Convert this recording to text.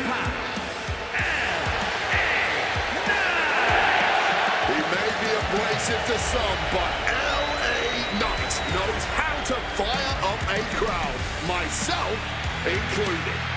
Impact LA Knight. He may be abrasive to some, but LA Knight knows how to fire up a crowd, myself included.